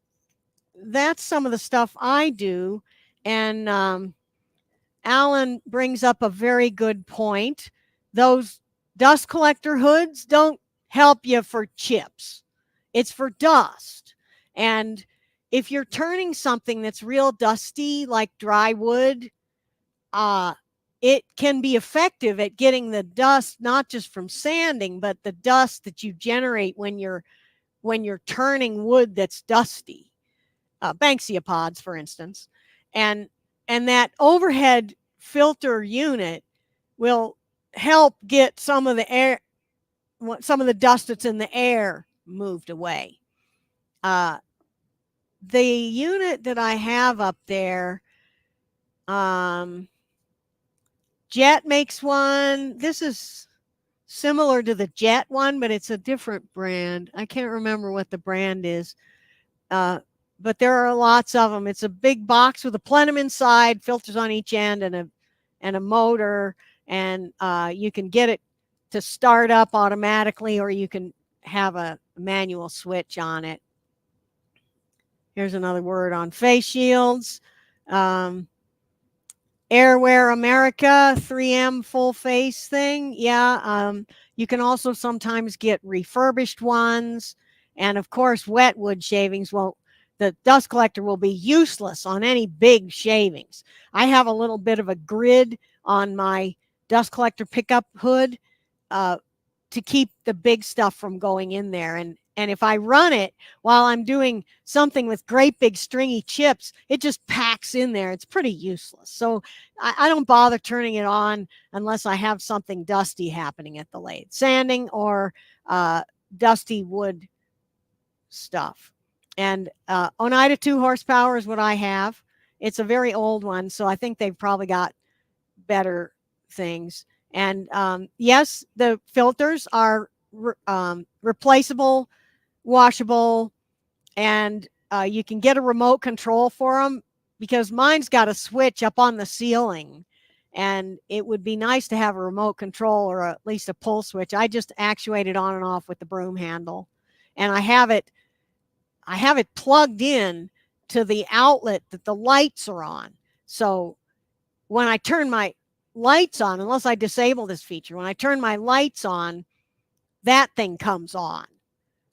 that's some of the stuff I do. And Alan brings up a very good point. Those dust collector hoods don't help you for chips. It's for dust. And if you're turning something that's real dusty, like dry wood, it can be effective at getting the dust, not just from sanding, but the dust that you generate when you're turning wood that's dusty. Banksia pods, for instance. And that overhead filter unit will help get some of the air, some of the dust that's in the air, moved away. The unit that I have up there, Jet makes one. This is similar to the Jet one, but it's a different brand. I can't remember what the brand is. But there are lots of them. It's a big box with a plenum inside, filters on each end, and a motor. And you can get it to start up automatically, or you can have a manual switch on it. Here's another word on face shields. Airwear America 3M full face thing. Yeah. You can also sometimes get refurbished ones. And of course, wet wood shavings. Well, the dust collector will be useless on any big shavings. I have a little bit of a grid on my dust collector pickup hood to keep the big stuff from going in there. And if I run it while I'm doing something with great big stringy chips, it just packs in there. It's pretty useless. So I don't bother turning it on unless I have something dusty happening at the lathe. Sanding or dusty wood stuff. And Oneida 2 horsepower is what I have. It's a very old one, so I think they've probably got better things. And yes, the filters are replaceable, washable, and you can get a remote control for them, because mine's got a switch up on the ceiling, and it would be nice to have a remote control, or at least a pull switch. I just actuate it on and off with the broom handle, and I have it plugged in to the outlet that the lights are on. So when I turn my lights on, unless I disable this feature, when I turn my lights on, that thing comes on.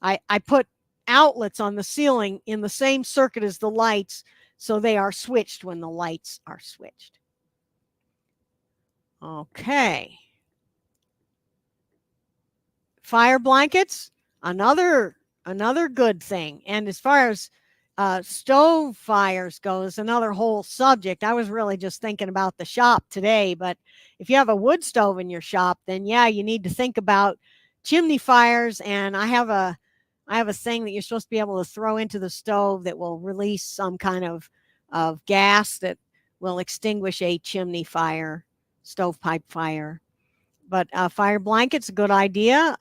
I put outlets on the ceiling in the same circuit as the lights, so they are switched when the lights are switched. Okay. Fire blankets, another good thing. And as far as stove fires goes, another whole subject. I was really just thinking about the shop today, but if you have a wood stove in your shop, then yeah, you need to think about chimney fires. And I have a thing that you're supposed to be able to throw into the stove that will release some kind of gas that will extinguish a chimney fire, stovepipe fire. But fire blanket's a good idea.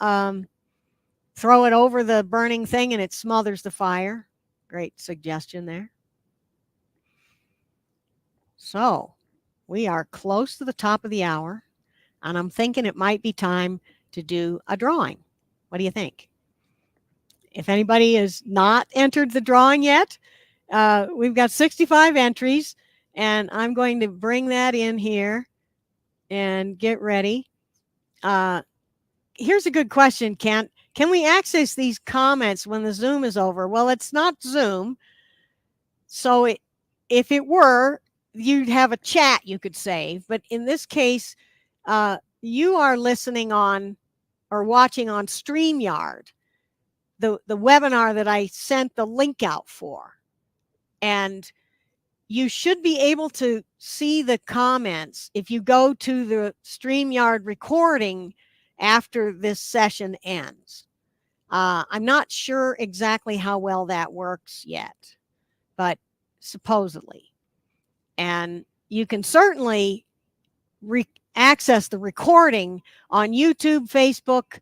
Throw it over the burning thing and it smothers the fire. Great suggestion there. So we are close to the top of the hour, and I'm thinking it might be time to do a drawing. What do you think? If anybody has not entered the drawing yet, we've got 65 entries, and I'm going to bring that in here and get ready. Here's a good question, Kent. Can we access these comments when the Zoom is over? Well, it's not Zoom. So if it were, you'd have a chat you could save. But in this case, you are listening on or watching on StreamYard, the webinar that I sent the link out for. And you should be able to see the comments if you go to the StreamYard recording after this session ends. I'm not sure exactly how well that works yet, but supposedly. And you can certainly access the recording on YouTube, Facebook,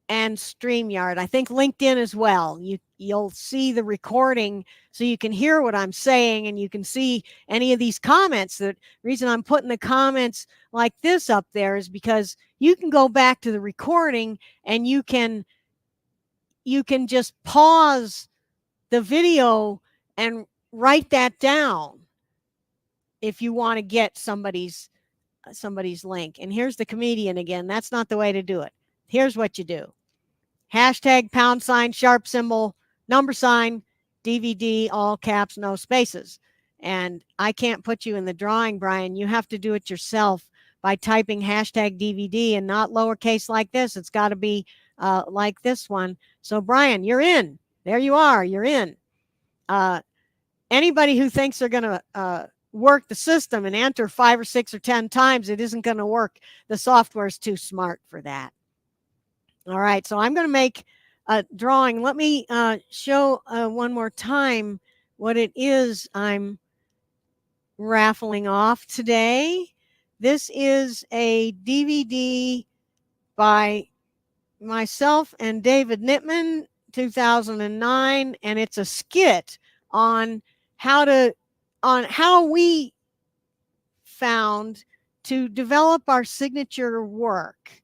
and StreamYard. I think LinkedIn as well. You'll see the recording so you can hear what I'm saying, and you can see any of these comments. The reason I'm putting the comments like this up there is because you can go back to the recording and you can just pause the video and write that down if you want to get somebody's link. And here's the comedian again. That's not the way to do it. Here's what you do. Hashtag #, $, DVD, all caps, no spaces. And I can't put you in the drawing, Brian. You have to do it yourself by typing #DVD, and not lowercase like this. It's got to be like this one. So Brian, you're in. There you are. You're in. Anybody who thinks they're going to work the system and enter 5 or 6 or 10 times, it isn't going to work. The software is too smart for that. All right, so I'm going to make a drawing. Let me show one more time what it is I'm raffling off today. This is a DVD by myself and David Nittman, 2009, and it's a skit on how we found to develop our signature work.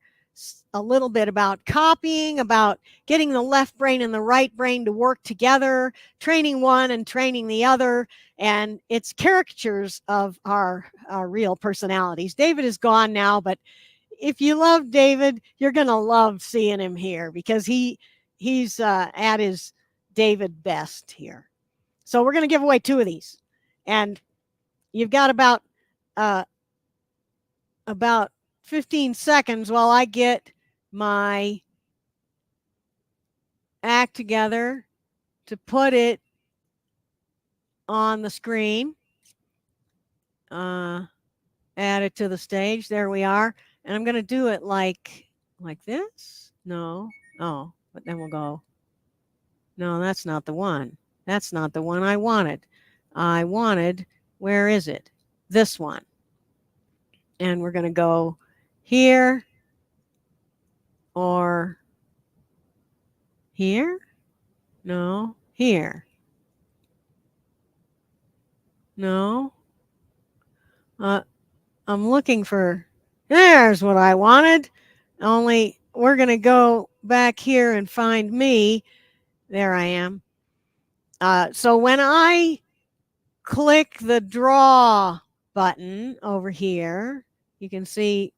A little bit about copying, about getting the left brain and the right brain to work together, training one and training the other, and it's caricatures of our real personalities. David is gone now, but if you love David, you're going to love seeing him here, because he's at his David best here. So we're going to give away 2 of these, and you've got about 15 seconds while I get my act together to put it on the screen. Add it to the stage. There we are. And I'm going to do it like this. No. Oh, But then we'll go, no, that's not the one. That's not the one I wanted. I wanted, where is it? This one. And we're going to go here or here. No, here. No. I'm looking for, there's what I wanted. Only we're going to go back here and find me. There I am. So when I click the draw button over here, you can see,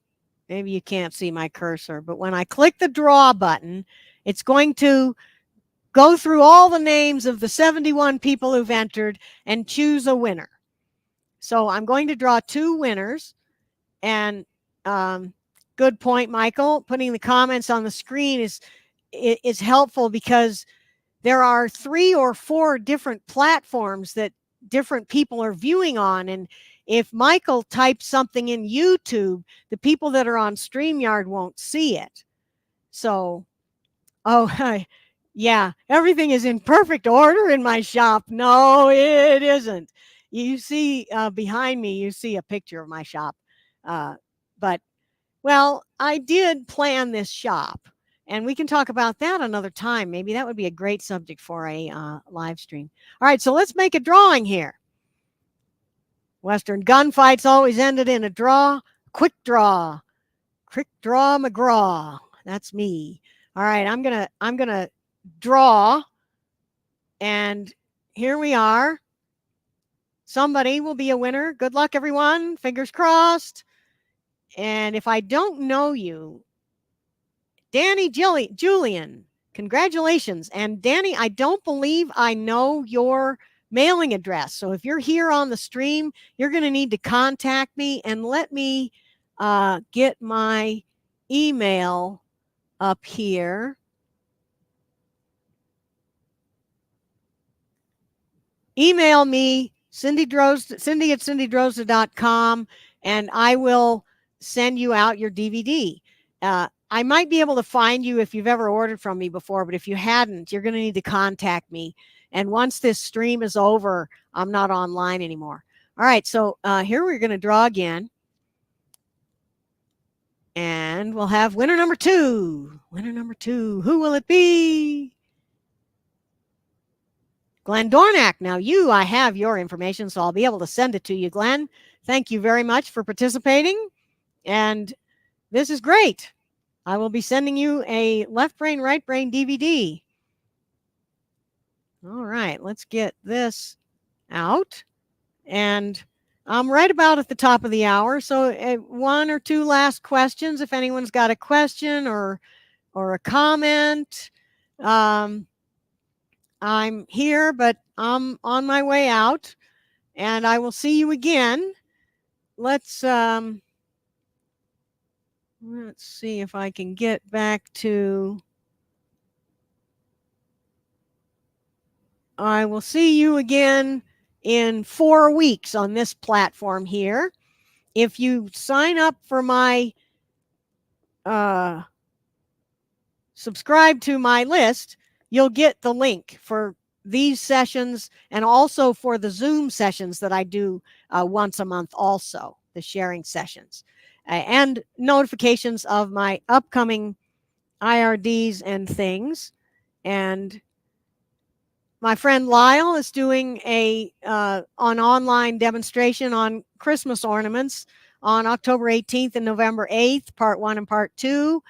maybe you can't see my cursor, but when I click the draw button, it's going to go through all the names of the 71 people who've entered and choose a winner. So I'm going to draw 2 winners. And good point, Michael. Putting the comments on the screen is helpful because there are 3 or 4 different platforms that different people are viewing on. And if Michael types something in YouTube, the people that are on StreamYard won't see it. So, yeah, everything is in perfect order in my shop. No, it isn't. You see behind me, you see a picture of my shop. But, well, I did plan this shop. And we can talk about that another time. Maybe that would be a great subject for a live stream. All right, so let's make a drawing here. Western gunfights always ended in a draw. Quick draw. Quick draw McGraw. That's me. All right, I'm gonna draw. And here we are. Somebody will be a winner. Good luck, everyone. Fingers crossed. And if I don't know you, Danny Julian, congratulations. And Danny, I don't believe I know your mailing address. So if you're here on the stream, you're going to need to contact me and let me get my email up here. Email me, Cindy at cindydrozda.com, and I will send you out your DVD. I might be able to find you if you've ever ordered from me before, but if you hadn't, you're going to need to contact me. And once this stream is over, I'm not online anymore. All right, so here we're going to draw again. And we'll have winner number 2. Winner number 2. Who will it be? Glenn Dornack. Now I have your information, so I'll be able to send it to you, Glenn. Thank you very much for participating. And this is great. I will be sending you a Left Brain, Right Brain DVD. All right, let's get this out. And I'm right about at the top of the hour. So 1 or 2 last questions. If anyone's got a question or a comment. I'm here, but I'm on my way out, and I will see you again. Let's see if I can get back to. I will see you again in 4 weeks on this platform here. If you sign up for my subscribe to my list, you'll get the link for these sessions and also for the Zoom sessions that I do once a month, also the sharing sessions and notifications of my upcoming IRDs and things. And my friend Lyle is doing an online demonstration on Christmas ornaments on October 18th and November 8th, part 1 and part 2.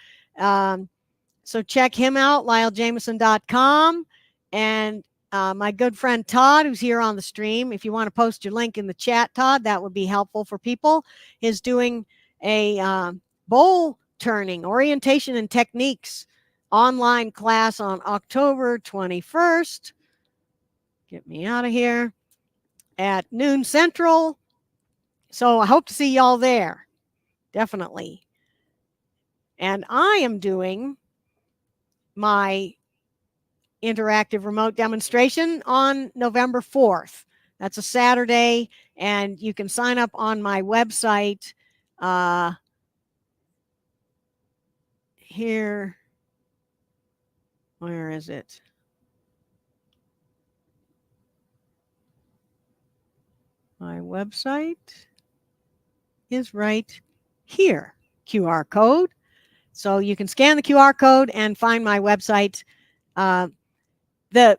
So check him out, lylejameson.com. And my good friend Todd, who's here on the stream, if you want to post your link in the chat, Todd, that would be helpful for people, is doing a bowl turning orientation and techniques online class on October 21st. Get me out of here at noon Central. So I hope to see y'all there. Definitely. And I am doing my interactive remote demonstration on November 4th. That's a Saturday, and you can sign up on my website here. Where is it? My website is right here. QR code. So you can scan the QR code and find my website. The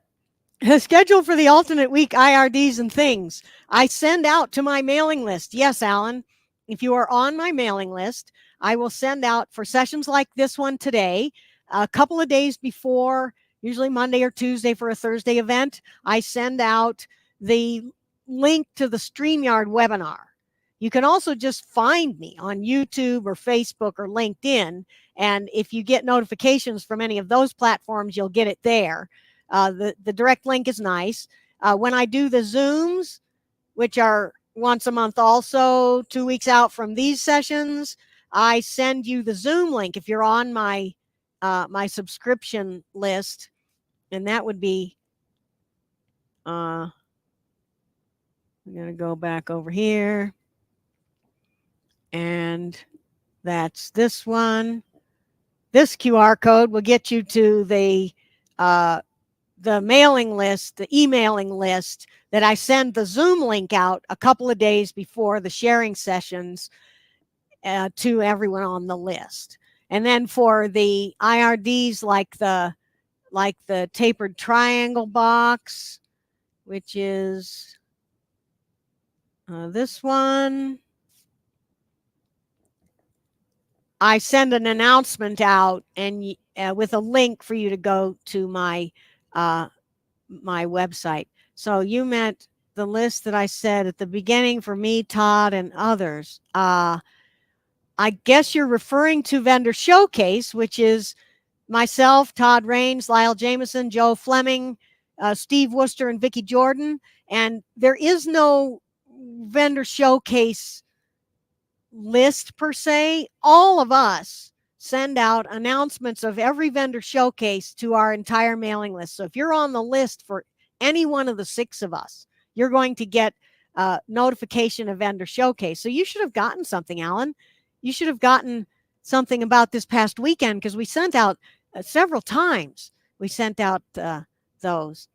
schedule for the alternate week IRDs and things I send out to my mailing list. Yes, Alan, if you are on my mailing list, I will send out for sessions like this one today, a couple of days before, usually Monday or Tuesday for a Thursday event. I send out the link to the StreamYard webinar. You can also just find me on YouTube or Facebook or LinkedIn. And if you get notifications from any of those platforms, you'll get it there. The direct link is nice. When I do the Zooms, which are once a month also, 2 weeks out from these sessions, I send you the Zoom link if you're on my my subscription list, and that would be I'm going to go back over here, and that's this one. This QR code will get you to the mailing list, the emailing list that I send the Zoom link out a couple of days before the sharing sessions to everyone on the list. And then for the IRDs, like the tapered triangle box, which is this one, I send an announcement out and with a link for you to go to my my website. So you meant the list that I said at the beginning for me, Todd, and others. I guess you're referring to Vendor Showcase, which is myself, Todd Raines, Lyle Jameson, Joe Fleming, Steve Worcester, and Vicki Jordan. And there is no Vendor Showcase list per se. All of us send out announcements of every vendor showcase to our entire mailing list. So if you're on the list for any one of the 6 of us, you're going to get notification of vendor showcase. So you should have gotten something, Alan. You should have gotten something about this past weekend, because we sent out several times. We sent out those.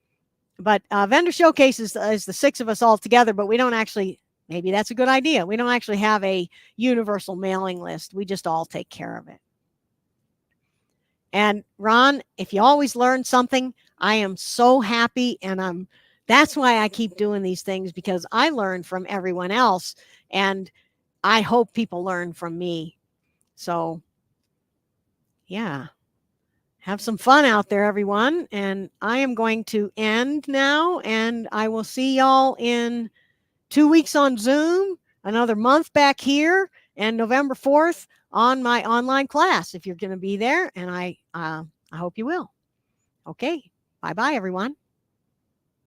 But vendor showcase is the 6 of us all together, but we don't actually, maybe that's a good idea. We don't actually have a universal mailing list. We just all take care of it. And Ron, if you always learn something, I am so happy. And that's why I keep doing these things, because I learn from everyone else. And I hope people learn from me. So yeah, have some fun out there, everyone. And I am going to end now, and I will see y'all in 2 weeks on Zoom, another month back here, and November 4th on my online class, if you're going to be there. And I hope you will. Okay. Bye-bye, everyone.